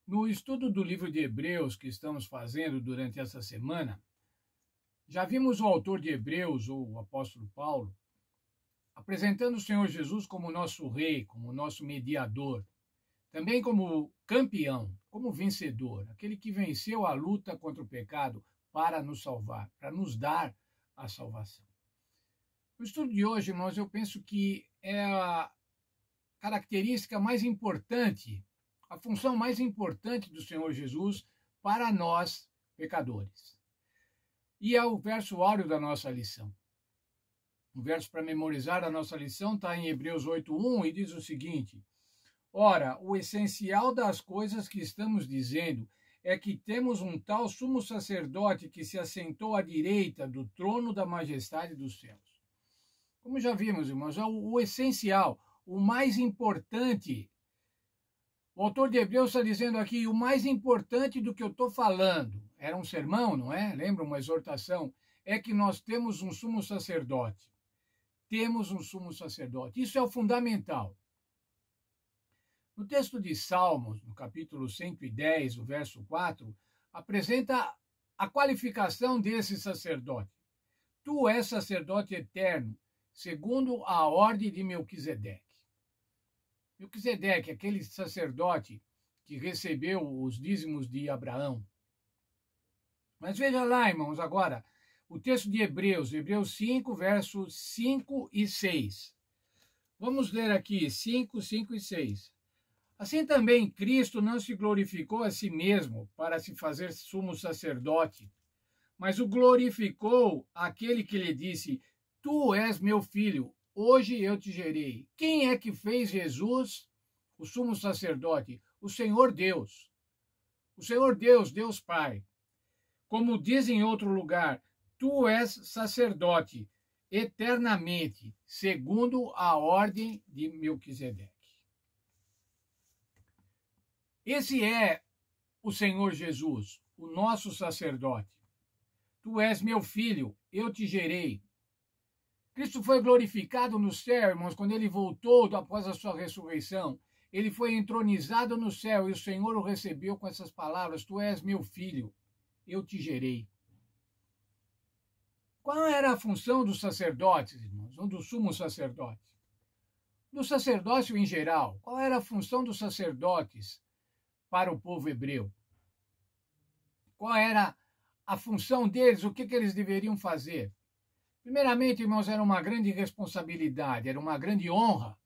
No estudo do livro de Hebreus que estamos fazendo durante essa semana, já vimos o autor de Hebreus, ou o apóstolo Paulo, apresentando o Senhor Jesus como nosso rei, como nosso mediador, também como campeão, como vencedor, aquele que venceu a luta contra o pecado para nos salvar, para nos dar a salvação. No estudo de hoje, irmãos, eu penso que é a característica mais importante, a função mais importante do Senhor Jesus para nós, pecadores. E é o verso áureo da nossa lição. O verso para memorizar a nossa lição está em Hebreus 8:1 e diz o seguinte: Ora, o essencial das coisas que estamos dizendo é que temos um tal sumo sacerdote que se assentou à direita do trono da majestade dos céus. Como já vimos, irmãos, é o essencial, o mais importante. O autor de Hebreus está dizendo aqui, o mais importante do que eu estou falando, era um sermão, não é? Lembra, uma exortação, é que nós temos um sumo sacerdote. Temos um sumo sacerdote. Isso é o fundamental. No texto de Salmos, no capítulo 110, o verso 4, apresenta a qualificação desse sacerdote. Tu és sacerdote eterno, segundo a ordem de Melquisedeque. Melquisedeque, aquele sacerdote que recebeu os dízimos de Abraão. Mas veja lá, irmãos, agora, o texto de Hebreus 5, versos 5 e 6. Vamos ler aqui 5, 5 e 6. Assim também Cristo não se glorificou a si mesmo para se fazer sumo sacerdote, mas o glorificou aquele que lhe disse: Tu és meu filho, hoje eu te gerei. Quem é que fez Jesus, o sumo sacerdote? O Senhor Deus. O Senhor Deus, Deus Pai. Como diz em outro lugar, tu és sacerdote eternamente, segundo a ordem de Melquisedeque. Esse é o Senhor Jesus, o nosso sacerdote. Tu és meu filho, eu te gerei. Cristo foi glorificado no céu, irmãos, quando ele voltou após a sua ressurreição. Ele foi entronizado no céu e o Senhor o recebeu com essas palavras: Tu és meu filho, eu te gerei. Qual era a função dos sacerdotes, irmãos, ou do sumo sacerdote? Do sacerdócio em geral, qual era a função dos sacerdotes para o povo hebreu? Qual era a função deles, o que eles deveriam fazer? Primeiramente, irmãos, era uma grande responsabilidade, era uma grande honra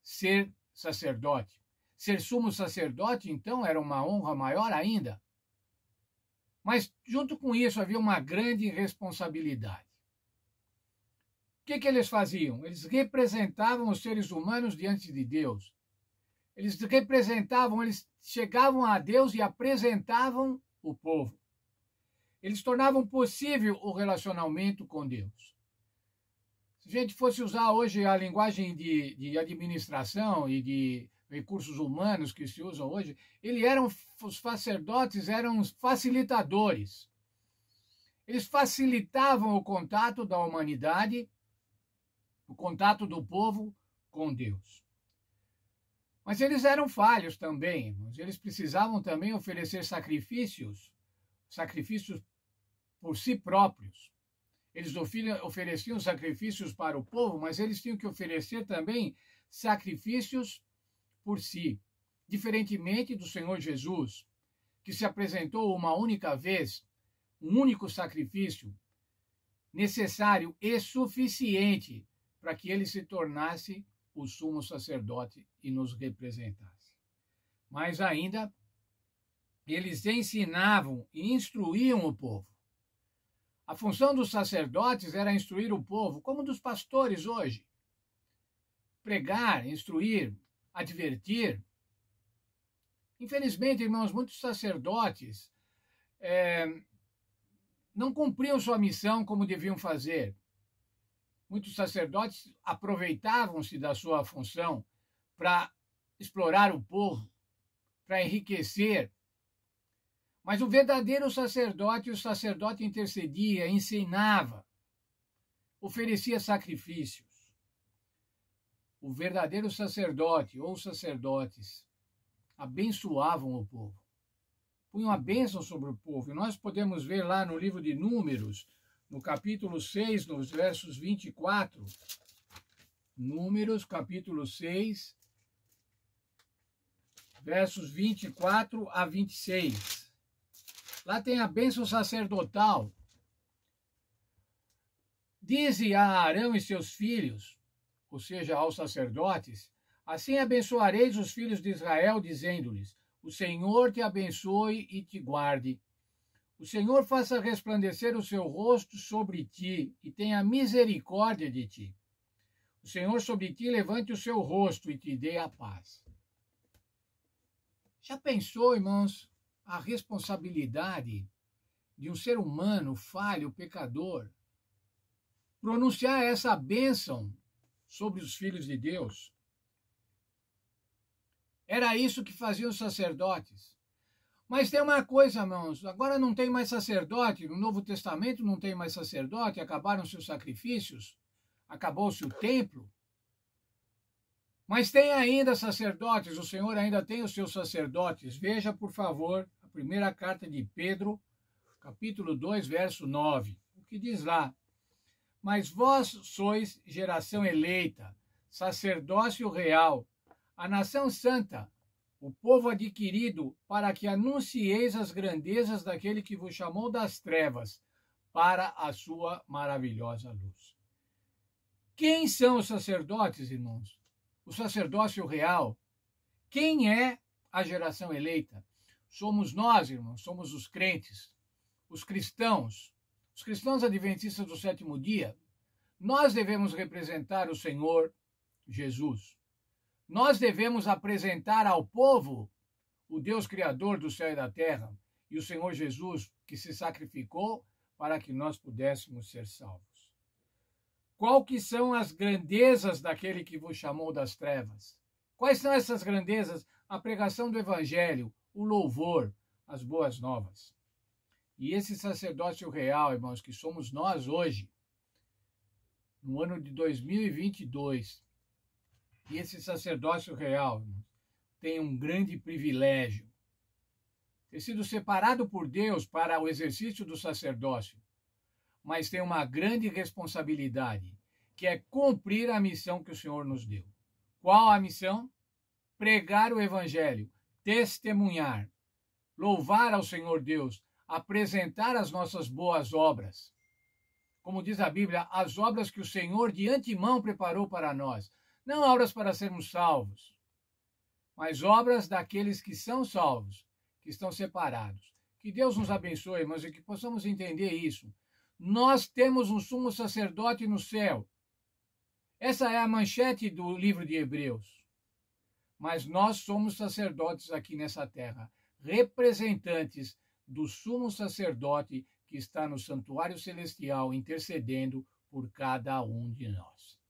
ser sacerdote. Ser sumo sacerdote, então, era uma honra maior ainda. Mas, junto com isso, havia uma grande responsabilidade. O que eles faziam? Eles representavam os seres humanos diante de Deus. Eles representavam, eles chegavam a Deus e apresentavam o povo. Eles tornavam possível o relacionamento com Deus. Se a gente fosse usar hoje a linguagem de administração e de recursos humanos que se usam hoje, os sacerdotes eram os facilitadores. Eles facilitavam o contato da humanidade, o contato do povo com Deus. Mas eles eram falhos também, irmãos. Eles precisavam também oferecer sacrifícios por si próprios. Eles ofereciam sacrifícios para o povo, mas eles tinham que oferecer também sacrifícios por si. Diferentemente do Senhor Jesus, que se apresentou uma única vez, um único sacrifício necessário e suficiente para que ele se tornasse o sumo sacerdote e nos representasse. Mas ainda, eles ensinavam e instruíam o povo. A função dos sacerdotes era instruir o povo, como dos pastores hoje. Pregar, instruir, advertir. Infelizmente, irmãos, muitos sacerdotes não cumpriam sua missão como deviam fazer. Muitos sacerdotes aproveitavam-se da sua função para explorar o povo, para enriquecer. Mas o verdadeiro sacerdote, o sacerdote intercedia, ensinava, oferecia sacrifícios. O verdadeiro sacerdote ou sacerdotes abençoavam o povo. Punham a bênção sobre o povo. E nós podemos ver lá no livro de Números, no capítulo 6, nos versos 24. Números, capítulo 6, versos 24 a 26. Lá tem a bênção sacerdotal. Dize a Arão e seus filhos, ou seja, aos sacerdotes, assim abençoareis os filhos de Israel, dizendo-lhes: o Senhor te abençoe e te guarde. O Senhor faça resplandecer o seu rosto sobre ti e tenha misericórdia de ti. O Senhor sobre ti levante o seu rosto e te dê a paz. Já pensou, irmãos, a responsabilidade de um ser humano falho, pecador, pronunciar essa bênção sobre os filhos de Deus? Era isso que faziam os sacerdotes. Mas tem uma coisa, irmãos, agora não tem mais sacerdote, no Novo Testamento não tem mais sacerdote, acabaram-se os sacrifícios, acabou-se o templo. Mas tem ainda sacerdotes, o Senhor ainda tem os seus sacerdotes. Veja, por favor, a primeira carta de Pedro, capítulo 2, verso 9. O que diz lá? Mas vós sois geração eleita, sacerdócio real, a nação santa, o povo adquirido, para que anuncieis as grandezas daquele que vos chamou das trevas para a sua maravilhosa luz. Quem são os sacerdotes, irmãos? O sacerdócio real. Quem é a geração eleita? Somos nós, irmãos, somos os crentes, os cristãos adventistas do sétimo dia. Nós devemos representar o Senhor Jesus. Nós devemos apresentar ao povo o Deus Criador do céu e da terra e o Senhor Jesus que se sacrificou para que nós pudéssemos ser salvos. Qual que são as grandezas daquele que vos chamou das trevas? Quais são essas grandezas? A pregação do Evangelho, o louvor, as boas novas. E esse sacerdócio real, irmãos, que somos nós hoje, no ano de 2022, e esse sacerdócio real, irmãos, tem um grande privilégio. Ter sido separado por Deus para o exercício do sacerdócio, mas tem uma grande responsabilidade, que é cumprir a missão que o Senhor nos deu. Qual a missão? Pregar o Evangelho, testemunhar, louvar ao Senhor Deus, apresentar as nossas boas obras. Como diz a Bíblia, as obras que o Senhor de antemão preparou para nós. Não obras para sermos salvos, mas obras daqueles que são salvos, que estão separados. Que Deus nos abençoe, irmãos, e que possamos entender isso. Nós temos um sumo sacerdote no céu. Essa é a manchete do livro de Hebreus. Mas nós somos sacerdotes aqui nessa terra, representantes do sumo sacerdote que está no santuário celestial intercedendo por cada um de nós.